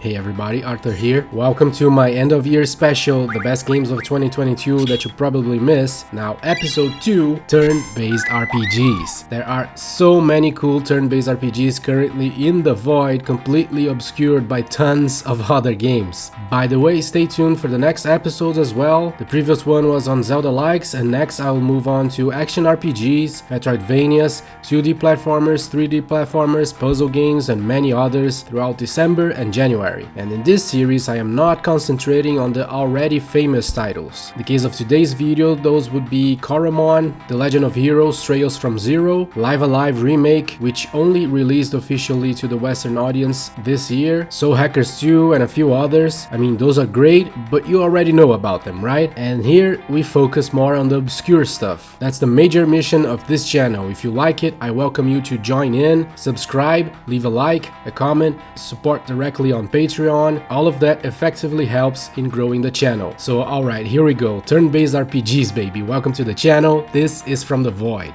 Hey everybody, Arthur here. Welcome to my end of year special, the best games of 2022 that you probably missed. Now episode 2, turn-based RPGs. There are so many cool turn-based RPGs currently in the void, completely obscured by tons of other games. By the way, stay tuned for the next episodes as well. The previous one was on Zelda likes, and next I will move on to action RPGs, Metroidvanias, 2D platformers, 3D platformers, puzzle games, and many others throughout December and January. And in this series I am not concentrating on the already famous titles. In the case of today's video, those would be Coromon, The Legend of Heroes Trails from Zero, Live Alive Remake, which only released officially to the Western audience this year, Soul Hackers 2, and a few others. I mean, those are great, but you already know about them, right? And here we focus more on the obscure stuff. That's the major mission of this channel. If you like it, I welcome you to join in, subscribe, leave a like, a comment, support directly on Patreon. All of that effectively helps in growing the channel. So alright, here we go. Turn-based RPGs, baby. Welcome to the channel. This is From the Void.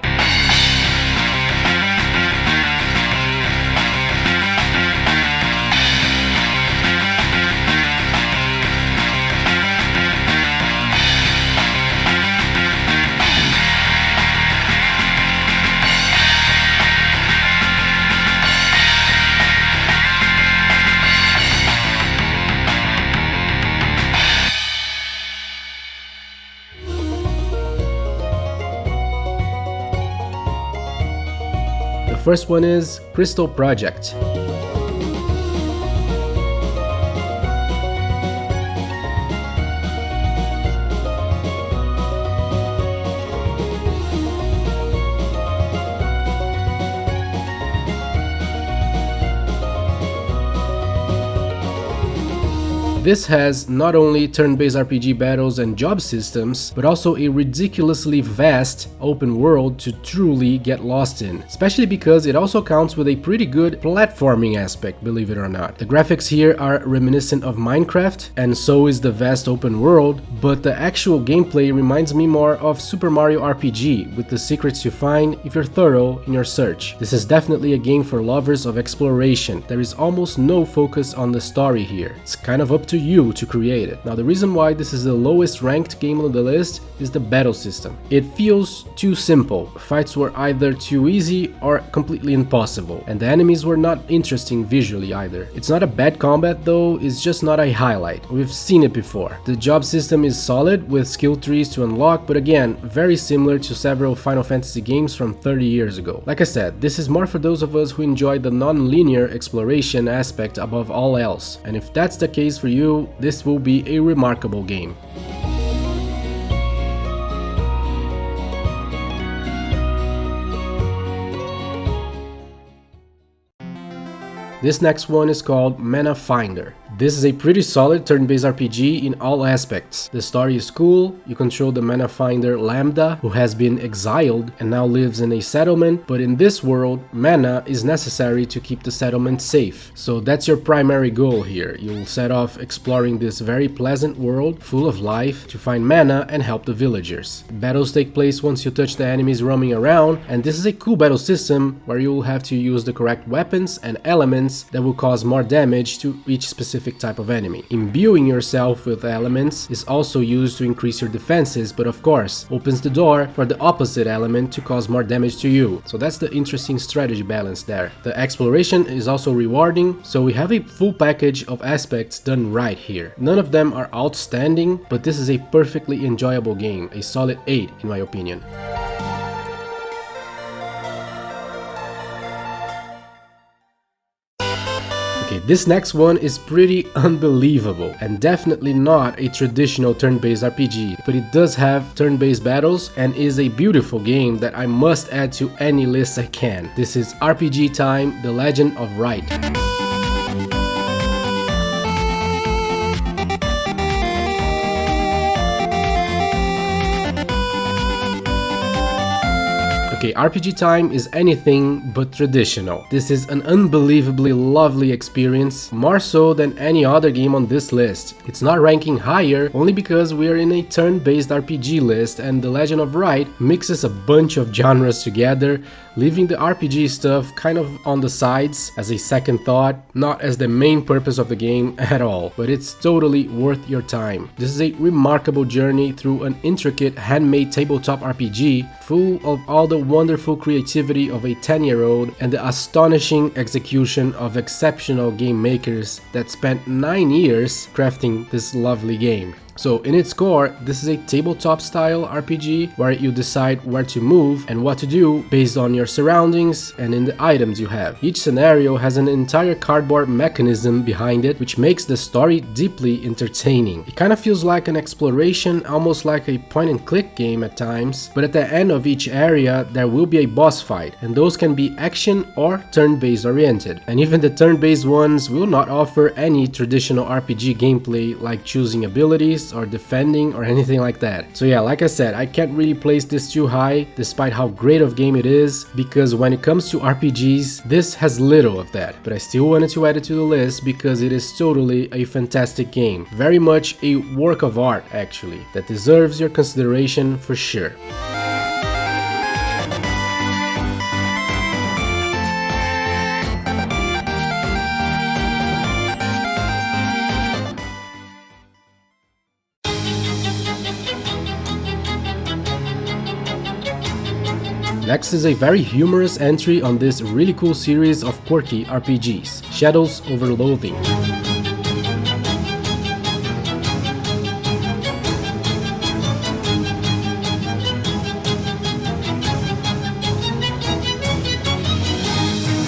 The first one is Crystal Project. This has not only turn-based RPG battles and job systems, but also a ridiculously vast open world to truly get lost in, especially because it also counts with a pretty good platforming aspect, believe it or not. The graphics here are reminiscent of Minecraft, and so is the vast open world, but the actual gameplay reminds me more of Super Mario RPG, with the secrets you find if you're thorough in your search. This is definitely a game for lovers of exploration. There is almost no focus on the story here. It's kind of up to you to create it. Now, the reason why this is the lowest ranked game on the list is the battle system. It feels too simple. Fights were either too easy or completely impossible, and the enemies were not interesting visually either. It's not a bad combat though, it's just not a highlight. We've seen it before. The job system is solid with skill trees to unlock, but again, very similar to several Final Fantasy games from 30 years ago. Like I said, this is more for those of us who enjoy the non-linear exploration aspect above all else, and if that's the case for you, this will be a remarkable game. This next one is called Manafinder. This is a pretty solid turn-based RPG in all aspects. The story is cool. You control the Manafinder Lambda, who has been exiled and now lives in a settlement, but in this world, mana is necessary to keep the settlement safe. So that's your primary goal here. You'll set off exploring this very pleasant world full of life to find mana and help the villagers. Battles take place once you touch the enemies roaming around, and this is a cool battle system where you will have to use the correct weapons and elements that will cause more damage to each specific type of enemy. Imbuing yourself with elements is also used to increase your defenses, but of course opens the door for the opposite element to cause more damage to you. So that's the interesting strategy balance there. The exploration is also rewarding, so we have a full package of aspects done right here. None of them are outstanding, but this is a perfectly enjoyable game, a solid 8 in my opinion. Okay, this next one is pretty unbelievable and definitely not a traditional turn-based RPG, but it does have turn-based battles and is a beautiful game that I must add to any list I can. This is RPG Time: The Legend of Wright. Okay, RPG Time is anything but traditional. This is an unbelievably lovely experience, more so than any other game on this list. It's not ranking higher only because we're in a turn-based RPG list, and The Legend of Wright mixes a bunch of genres together leaving the RPG stuff kind of on the sides as a second thought, not as the main purpose of the game at all, but it's totally worth your time. This is a remarkable journey through an intricate handmade tabletop RPG full of all the wonderful creativity of a 10-year-old and the astonishing execution of exceptional game makers that spent 9 years crafting this lovely game. So in its core, this is a tabletop style RPG where you decide where to move and what to do based on your surroundings and in the items you have. Each scenario has an entire cardboard mechanism behind it, which makes the story deeply entertaining. It kind of feels like an exploration, almost like a point and click game at times, but at the end of each area there will be a boss fight, and those can be action or turn-based oriented. And even the turn-based ones will not offer any traditional RPG gameplay like choosing abilities or defending or anything like that. So yeah, like I said, I can't really place this too high despite how great of game it is, because when it comes to RPGs, this has little of that. But I still wanted to add it to the list because it is totally a fantastic game. Very much a work of art actually, that deserves your consideration for sure. Next is a very humorous entry on this really cool series of quirky RPGs, Shadows over Loathing.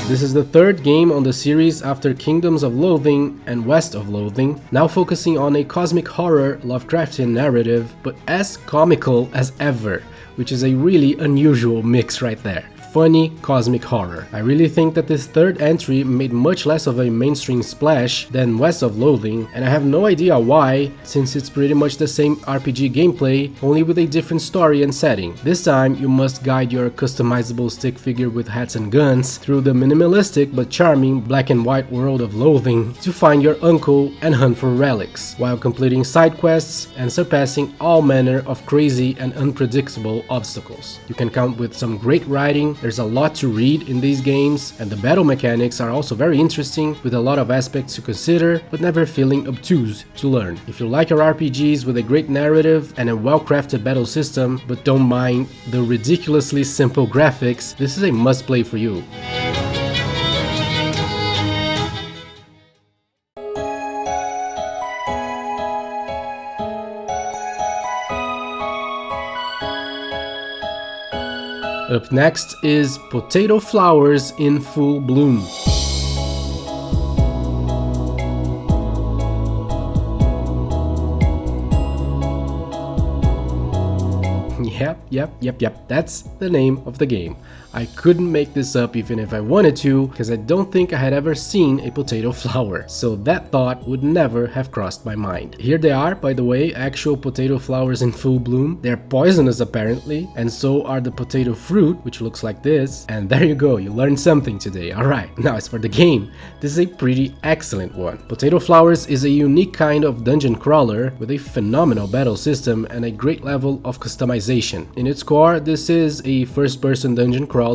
This is the third game on the series after Kingdoms of Loathing and West of Loathing, now focusing on a cosmic horror Lovecraftian narrative, but as comical as ever, which is a really unusual mix right there. Funny cosmic horror. I really think that this third entry made much less of a mainstream splash than West of Loathing, and I have no idea why, since it's pretty much the same RPG gameplay, only with a different story and setting. This time you must guide your customizable stick figure with hats and guns through the minimalistic but charming black and white world of Loathing to find your uncle and hunt for relics, while completing side quests and surpassing all manner of crazy and unpredictable obstacles. You can count with some great writing. There's a lot to read in these games, and the battle mechanics are also very interesting, with a lot of aspects to consider, but never feeling obtuse to learn. If you like your RPGs with a great narrative and a well-crafted battle system, but don't mind the ridiculously simple graphics, this is a must-play for you. Up next is Potato Flowers in Full Bloom. Yep, that's the name of the game. I couldn't make this up even if I wanted to, because I don't think I had ever seen a potato flower, so that thought would never have crossed my mind. Here they are, by the way, actual potato flowers in full bloom. They're poisonous apparently, and so are the potato fruit, which looks like this. And there you go, you learned something today. Alright, now as for the game, this is a pretty excellent one. Potato Flowers is a unique kind of dungeon crawler with a phenomenal battle system and a great level of customization. In its core, this is a first-person dungeon crawler,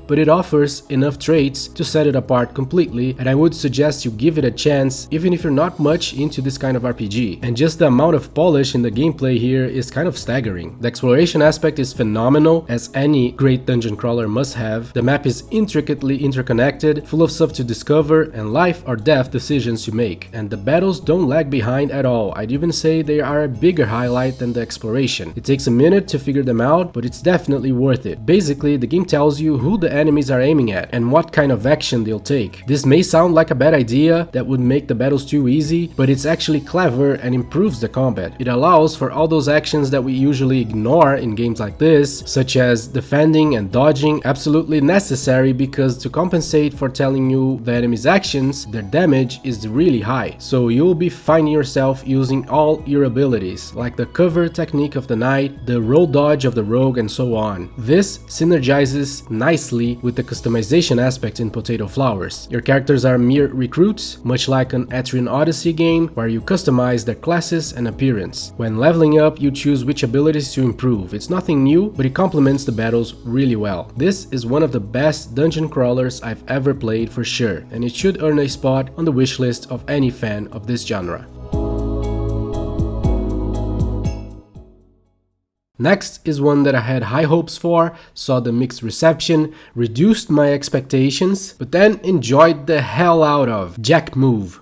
but it offers enough traits to set it apart completely, and I would suggest you give it a chance even if you're not much into this kind of RPG. And just the amount of polish in the gameplay here is kind of staggering. The exploration aspect is phenomenal, as any great dungeon crawler must have. The map is intricately interconnected, full of stuff to discover and life or death decisions to make. And the battles don't lag behind at all. I'd even say they are a bigger highlight than the exploration. It takes a minute to figure them out, but it's definitely worth it. Basically, the game tells you who the enemies are aiming at and what kind of action they'll take. This may sound like a bad idea that would make the battles too easy, but it's actually clever and improves the combat. It allows for all those actions that we usually ignore in games like this, such as defending and dodging, absolutely necessary, because to compensate for telling you the enemy's actions, their damage is really high. So you'll be finding yourself using all your abilities, like the cover technique of the knight, the roll dodge dodge of the rogue and so on. This synergizes nicely with the customization aspect in Potato Flowers. Your characters are mere recruits, much like an Etrian Odyssey game where you customize their classes and appearance. When leveling up, you choose which abilities to improve. It's nothing new, but it complements the battles really well. This is one of the best dungeon crawlers I've ever played for sure, and it should earn a spot on the wishlist of any fan of this genre. Next is one that I had high hopes for, saw the mixed reception, reduced my expectations, but then enjoyed the hell out of Jack Move.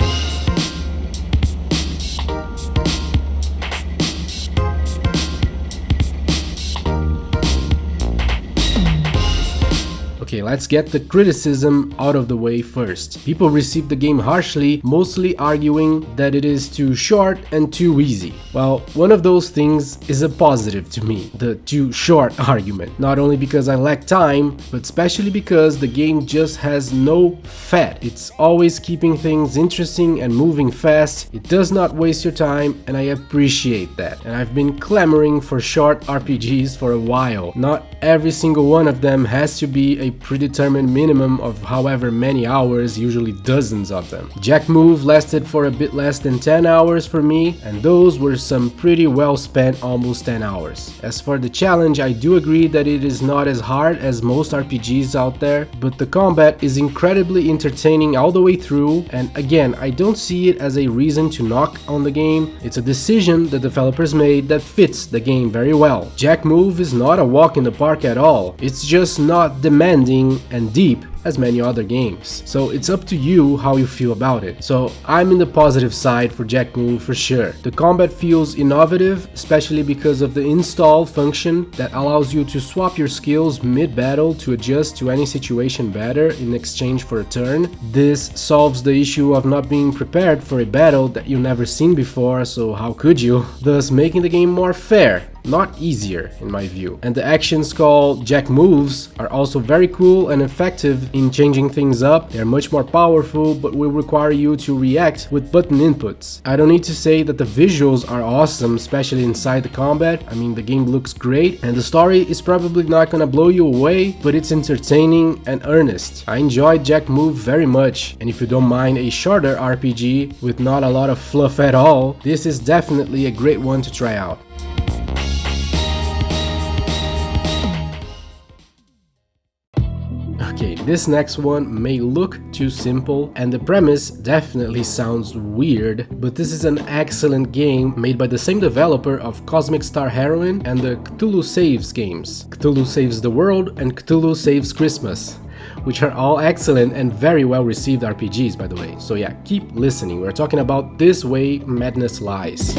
Okay, let's get the criticism out of the way first. People received the game harshly, mostly arguing that it is too short and too easy. Well, one of those things is a positive to me, the too short argument. Not only because I lack time, but especially because the game just has no fat. It's always keeping things interesting and moving fast. It does not waste your time, and I appreciate that. And I've been clamoring for short RPGs for a while. Not every single one of them has to be a predetermined minimum of however many hours, usually dozens of them. Jack Move lasted for a bit less than 10 hours for me, and those were some pretty well spent almost 10 hours. As for the challenge, I do agree that it is not as hard as most RPGs out there, but the combat is incredibly entertaining all the way through, and again, I don't see it as a reason to knock on the game. It's a decision the developers made that fits the game very well. Jack Move is not a walk in the park at all. It's just not demanding and deep as many other games. So it's up to you how you feel about it. So I'm in the positive side for Jack Move for sure. The combat feels innovative, especially because of the install function that allows you to swap your skills mid-battle to adjust to any situation better in exchange for a turn. This solves the issue of not being prepared for a battle that you've never seen before, so how could you? Thus making the game more fair, not easier in my view. And the actions called Jack Moves are also very cool and effective in changing things up. They're much more powerful, but will require you to react with button inputs. I don't need to say that the visuals are awesome, especially inside the combat. I mean, the game looks great, and the story is probably not gonna blow you away, but it's entertaining and earnest. I enjoyed Jack Move very much, and if you don't mind a shorter RPG with not a lot of fluff at all, this is definitely a great one to try out. Okay, this next one may look too simple, and the premise definitely sounds weird, but this is an excellent game made by the same developer of Cosmic Star Heroine and the Cthulhu Saves games. Cthulhu Saves the World and Cthulhu Saves Christmas, which are all excellent and very well received RPGs, by the way. So yeah, keep listening. We're talking about This Way Madness Lies.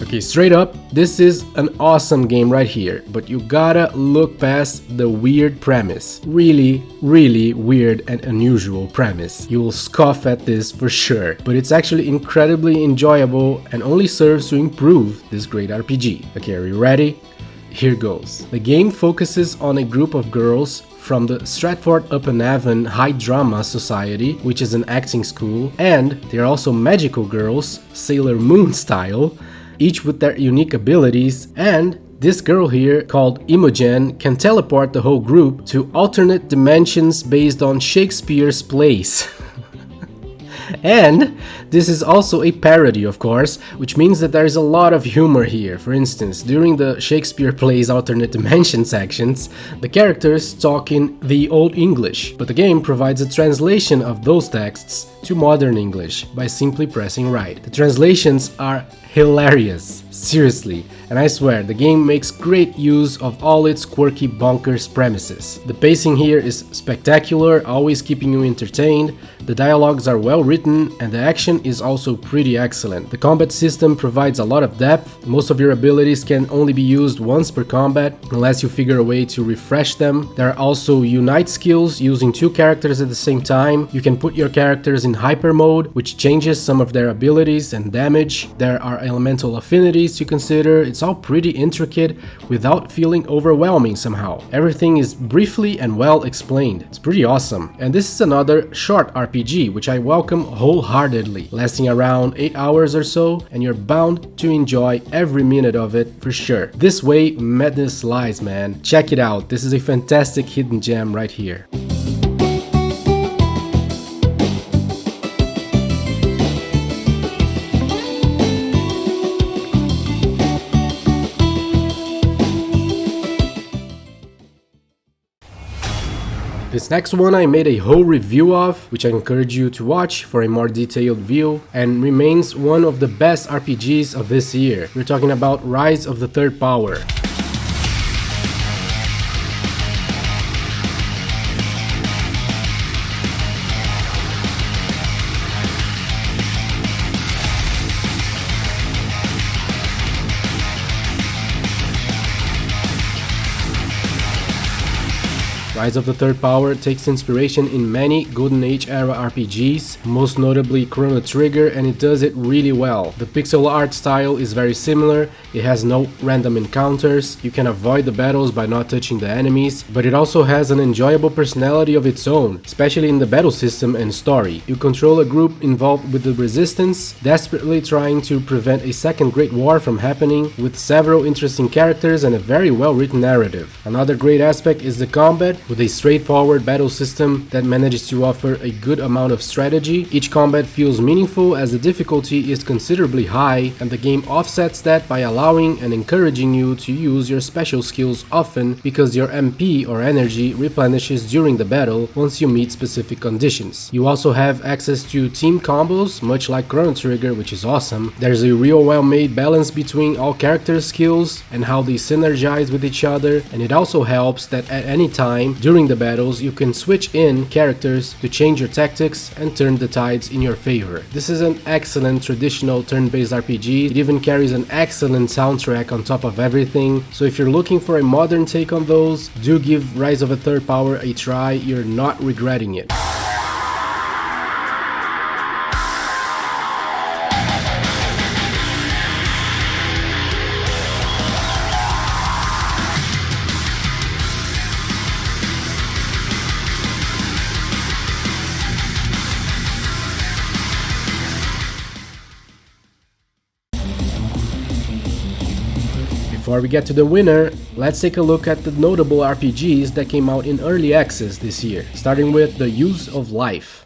Okay, straight up, this is an awesome game right here, but you gotta look past the weird premise. Really, really weird and unusual premise. You will scoff at this for sure, but it's actually incredibly enjoyable and only serves to improve this great RPG. Okay, are you ready? Here goes. The game focuses on a group of girls from the Stratford-upon-Avon High Drama Society, which is an acting school, and they're also magical girls, Sailor Moon style, each with their unique abilities, and this girl here, called Imogen, can teleport the whole group to alternate dimensions based on Shakespeare's plays. And this is also a parody, of course, which means that there is a lot of humor here. For instance, during the Shakespeare plays alternate dimension sections, the characters talk in the Old English, but the game provides a translation of those texts to modern English by simply pressing Wright. The translations are hilarious. Seriously, and I swear the game makes great use of all its quirky bonkers premises. The pacing here is spectacular, always keeping you entertained, the dialogues are well written, and the action is also pretty excellent. The combat system provides a lot of depth, most of your abilities can only be used once per combat, unless you figure a way to refresh them. There are also unite skills, using two characters at the same time. You can put your characters in hyper mode, which changes some of their abilities and damage. There are elemental affinities to consider. It's all pretty intricate without feeling overwhelming somehow. Everything is briefly and well explained. It's pretty awesome. And this is another short RPG, which I welcome wholeheartedly, lasting around 8 hours or so, and you're bound to enjoy every minute of it for sure. This way madness lies, man. Check it out. This is a fantastic hidden gem right here. This next one I made a whole review of, which I encourage you to watch for a more detailed view, and remains one of the best RPGs of this year. We're talking about Rise of the Third Power. Rise of the Third Power takes inspiration in many Golden Age era RPGs, most notably Chrono Trigger, and it does it really well. The pixel art style is very similar, it has no random encounters, you can avoid the battles by not touching the enemies, but it also has an enjoyable personality of its own, especially in the battle system and story. You control a group involved with the Resistance, desperately trying to prevent a second Great War from happening, with several interesting characters and a very well written narrative. Another great aspect is the combat, with a straightforward battle system that manages to offer a good amount of strategy. Each combat feels meaningful as the difficulty is considerably high, and the game offsets that by allowing and encouraging you to use your special skills often, because your MP or energy replenishes during the battle once you meet specific conditions. You also have access to team combos, much like Chrono Trigger, which is awesome. There's a real well-made balance between all character skills and how they synergize with each other, and it also helps that at any time during the battles you can switch in characters to change your tactics and turn the tides in your favor. This is an excellent traditional turn-based RPG. It even carries an excellent soundtrack on top of everything, so if you're looking for a modern take on those, do give Rise of the Third Power a try, you're not regretting it. Before we get to the winner, let's take a look at the notable RPGs that came out in early access this year, starting with The Use of Life.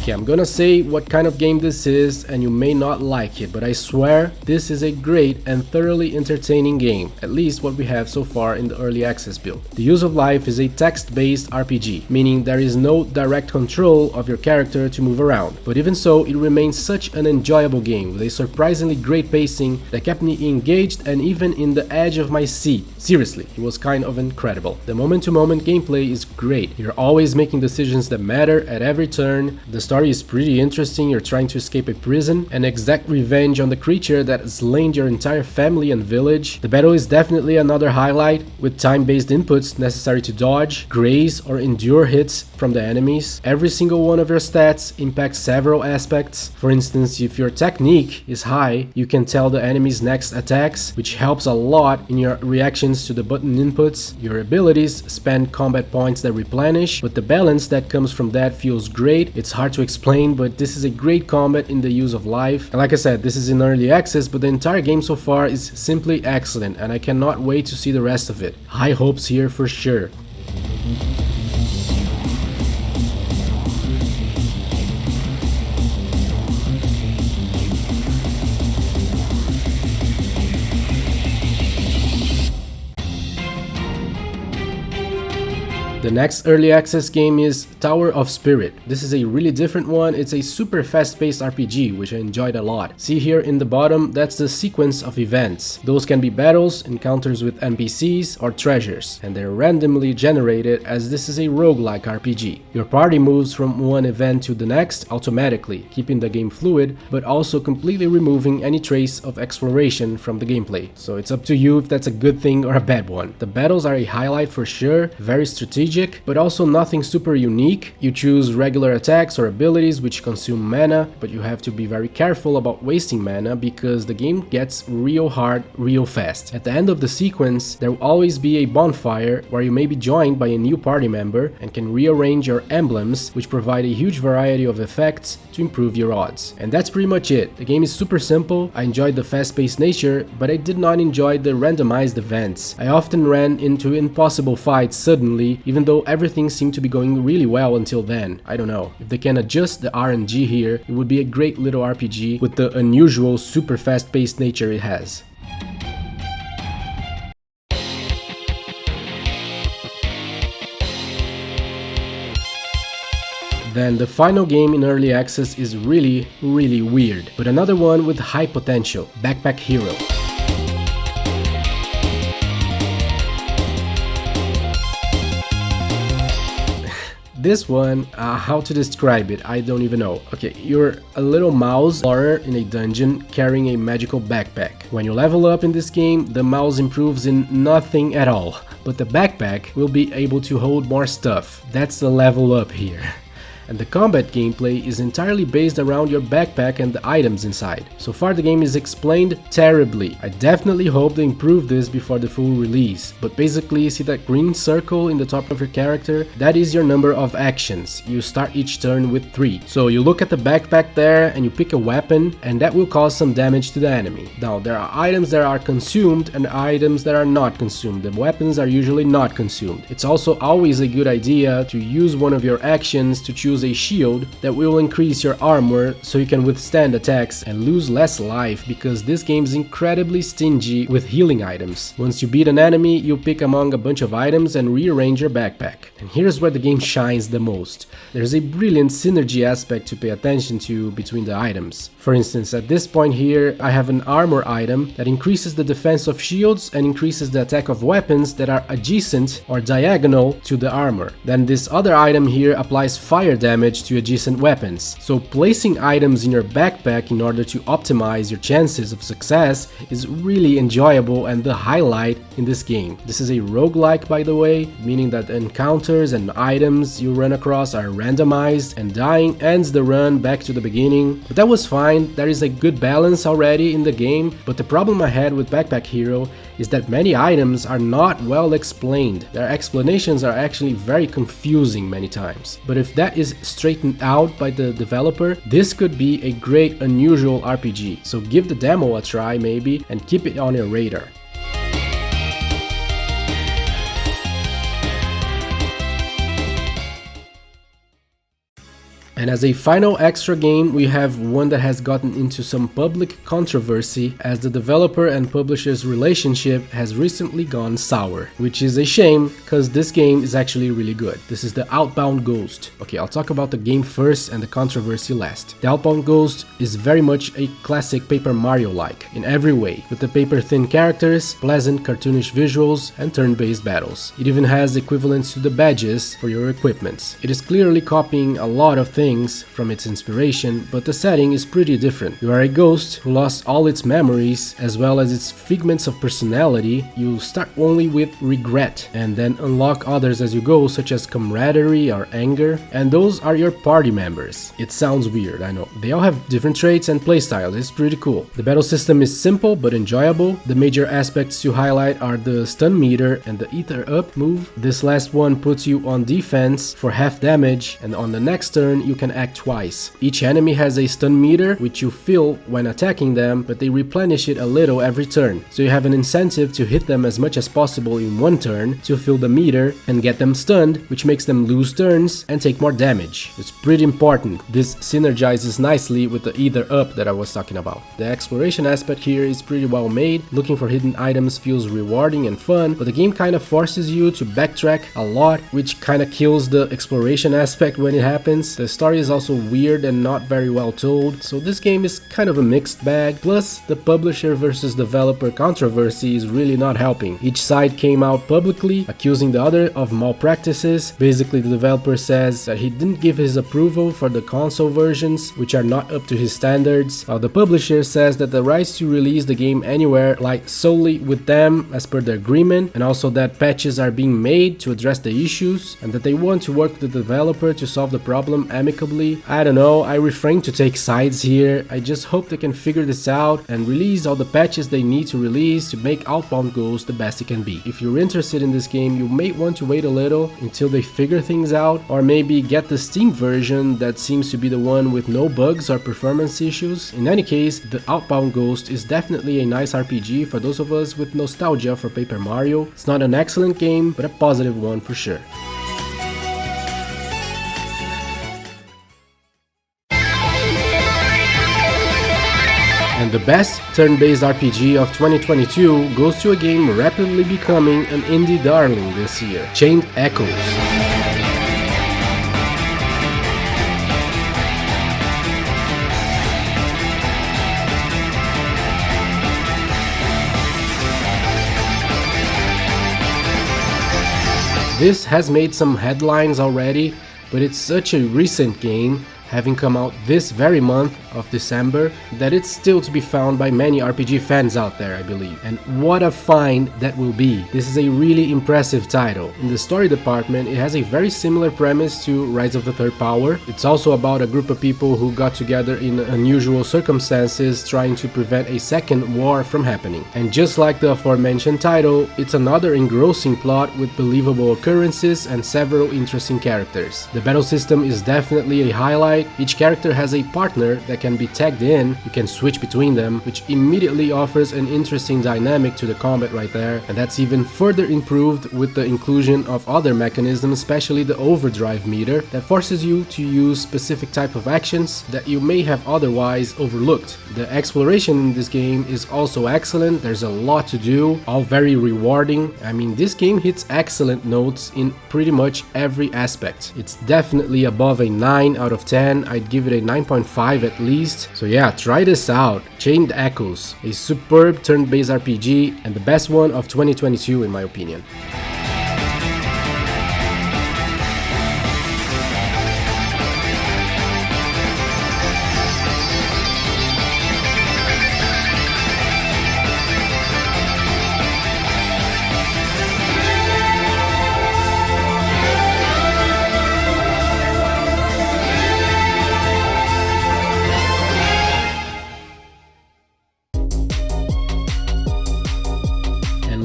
Okay, I'm gonna say what kind of game this is, and you may not like it, but I swear this is a great and thoroughly entertaining game, at least what we have so far in the early access build. The Use of Life is a text-based RPG, meaning there is no direct control of your character to move around, but even so, it remains such an enjoyable game with a surprisingly great pacing that kept me engaged and even in the edge of my seat. Seriously, it was kind of incredible. The moment-to-moment gameplay is great. You're always making decisions that matter at every turn. The story is pretty interesting. You're trying to escape a prison and exact revenge on the creature that has slain your entire family and village. The battle is definitely another highlight, with time-based inputs necessary to dodge, graze, or endure hits from the enemies. Every single one of your stats impacts several aspects. For instance, if your technique is high, you can tell the enemy's next attacks, which helps a lot in your reactions to the button inputs. Your abilities spend combat points that replenish, but the balance that comes from that feels great. It's hard to explain, but this is a great combat in The Use of Life. And like I said, this is in early access, but the entire game so far is simply excellent, and I cannot wait to see the rest of it. High hopes here for sure. The next early access game is Tower of Spirit. This is a really different one. It's a super fast-paced RPG, which I enjoyed a lot. See here in the bottom, that's the sequence of events. Those can be battles, encounters with NPCs, or treasures, and they're randomly generated as this is a roguelike RPG. Your party moves from one event to the next automatically, keeping the game fluid, but also completely removing any trace of exploration from the gameplay. So it's up to you if that's a good thing or a bad one. The battles are a highlight for sure, very strategic, but also nothing super unique. You choose regular attacks or abilities which consume mana, but you have to be very careful about wasting mana because the game gets real hard real fast. At the end of the sequence, there will always be a bonfire where you may be joined by a new party member and can rearrange your emblems, which provide a huge variety of effects to improve your odds. And that's pretty much it. The game is super simple. I enjoyed the fast-paced nature, but I did not enjoy the randomized events. I often ran into impossible fights suddenly, even though everything seemed to be going really well until then. I don't know. If they can adjust the RNG here, it would be a great little RPG with the unusual super fast-paced nature it has. Then the final game in early access is really weird, but another one with high potential, Backpack Hero. This one, how to describe it, I don't even know. Okay, you're a little mouse explorer in a dungeon carrying a magical backpack. When you level up in this game, the mouse improves in nothing at all, but the backpack will be able to hold more stuff. That's the level up here. And the combat gameplay is entirely based around your backpack and the items inside. So far the game is explained terribly. I definitely hope they improve this before the full release. But basically, see that green circle in the top of your character? That is your number of actions. You start each turn with 3. So you look at the backpack there and you pick a weapon, and that will cause some damage to the enemy. Now there are items that are consumed and items that are not consumed. The weapons are usually not consumed. It's also always a good idea to use one of your actions to choose a shield that will increase your armor so you can withstand attacks and lose less life, because this game is incredibly stingy with healing items. Once you beat an enemy, you pick among a bunch of items and rearrange your backpack. And here's where the game shines the most. There's a brilliant synergy aspect to pay attention to between the items. For instance, at this point here, I have an armor item that increases the defense of shields and increases the attack of weapons that are adjacent or diagonal to the armor. Then this other item here applies fire damage to adjacent weapons. So placing items in your backpack in order to optimize your chances of success is really enjoyable and the highlight in this game. This is a roguelike, by the way, meaning that encounters and items you run across are randomized, and dying ends the run back to the beginning. But that was fine. There is a good balance already in the game, but the problem I had with Backpack Hero is that many items are not well explained. Their explanations are actually very confusing many times. But if that is straightened out by the developer, this could be a great unusual RPG. So give the demo a try maybe and keep it on your radar. And as a final extra game, we have one that has gotten into some public controversy as the developer and publisher's relationship has recently gone sour, which is a shame because this game is actually really good. This is the Outbound Ghost. Okay, I'll talk about the game first and the controversy last. The Outbound Ghost is very much a classic Paper Mario-like in every way, with the paper-thin characters, pleasant cartoonish visuals, and turn-based battles. It even has equivalents to the badges for your equipments. It is clearly copying a lot of things from its inspiration, but the setting is pretty different. You are a ghost who lost all its memories as well as its figments of personality. You start only with regret and then unlock others as you go, such as camaraderie or anger, and those are your party members. It sounds weird, I know. They all have different traits and playstyles. It's pretty cool. The battle system is simple but enjoyable. The major aspects to highlight are the stun meter and the ether up move. This last one puts you on defense for half damage, and on the next turn you you can act twice. Each enemy has a stun meter, which you fill when attacking them, but they replenish it a little every turn. So you have an incentive to hit them as much as possible in one turn to fill the meter and get them stunned, which makes them lose turns and take more damage. It's pretty important. This synergizes nicely with the either up that I was talking about. The exploration aspect here is pretty well made. Looking for hidden items feels rewarding and fun, but the game kind of forces you to backtrack a lot, which kind of kills the exploration aspect when it happens. The story is also weird and not very well told, so this game is kind of a mixed bag. Plus, the publisher versus developer controversy is really not helping. Each side came out publicly accusing the other of malpractices. Basically, the developer says that he didn't give his approval for the console versions, which are not up to his standards, while the publisher says that the rights to release the game anywhere lie solely with them as per their agreement, and also that patches are being made to address the issues and that they want to work with the developer to solve the problem amicably. I don't know, I refrain to take sides here. I just hope they can figure this out and release all the patches they need to release to make Outbound goals the best it can be. If you're interested in this game, you may want to wait a little until they figure things out, or maybe get the Steam version that seems to be the one with no bugs or performance issues. In any case, the Outbound Ghost is definitely a nice RPG for those of us with nostalgia for Paper Mario. It's not an excellent game, but a positive one for sure. And the best turn-based RPG of 2022 goes to a game rapidly becoming an indie darling this year, Chained Echoes. This has made some headlines already, but it's such a recent game, having come out this very month of December, that it's still to be found by many RPG fans out there, I believe. And what a find that will be. This is a really impressive title. In the story department, it has a very similar premise to Rise of the Third Power. It's also about a group of people who got together in unusual circumstances trying to prevent a second war from happening. And just like the aforementioned title, it's another engrossing plot with believable occurrences and several interesting characters. The battle system is definitely a highlight. Each character has a partner that can be tagged in. You can switch between them, which immediately offers an interesting dynamic to the combat right there, and that's even further improved with the inclusion of other mechanisms, especially the overdrive meter that forces you to use specific type of actions that you may have otherwise overlooked. The exploration in this game is also excellent. There's a lot to do, all very rewarding. I mean, this game hits excellent notes in pretty much every aspect. It's definitely above a 9 out of 10. I'd give it a 9.5 at least. So yeah, try this out. Chained Echoes, a superb turn-based RPG and the best one of 2022 in my opinion.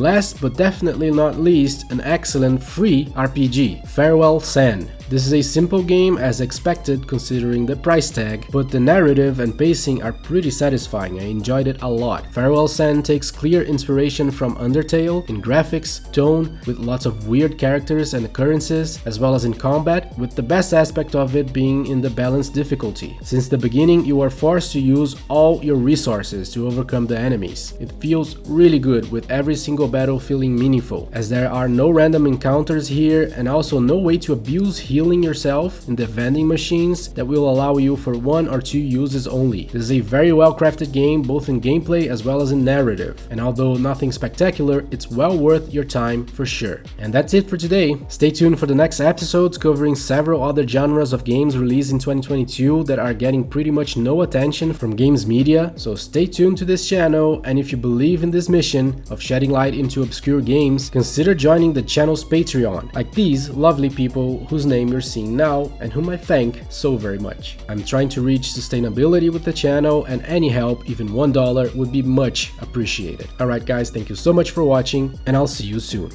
Last but definitely not least, an excellent free RPG, Farewell San. This is a simple game as expected considering the price tag, but the narrative and pacing are pretty satisfying. I enjoyed it a lot. Farewell San takes clear inspiration from Undertale in graphics, tone, with lots of weird characters and occurrences, as well as in combat, with the best aspect of it being in the balanced difficulty. Since the beginning, you are forced to use all your resources to overcome the enemies. It feels really good, with every single battle feeling meaningful, as there are no random encounters here and also no way to abuse healing yourself in the vending machines that will allow you for 1 or 2 uses only. This is a very well crafted game both in gameplay as well as in narrative, and although nothing spectacular, it's well worth your time for sure. And that's it for today. Stay tuned for the next episodes covering several other genres of games released in 2022 that are getting pretty much no attention from games media, so stay tuned to this channel, and if you believe in this mission of shedding light into obscure games, consider joining the channel's Patreon, like these lovely people whose name you're seeing now and whom I thank so very much. I'm trying to reach sustainability with the channel, and any help, even $1, would be much appreciated. Alright guys, thank you so much for watching, and I'll see you soon.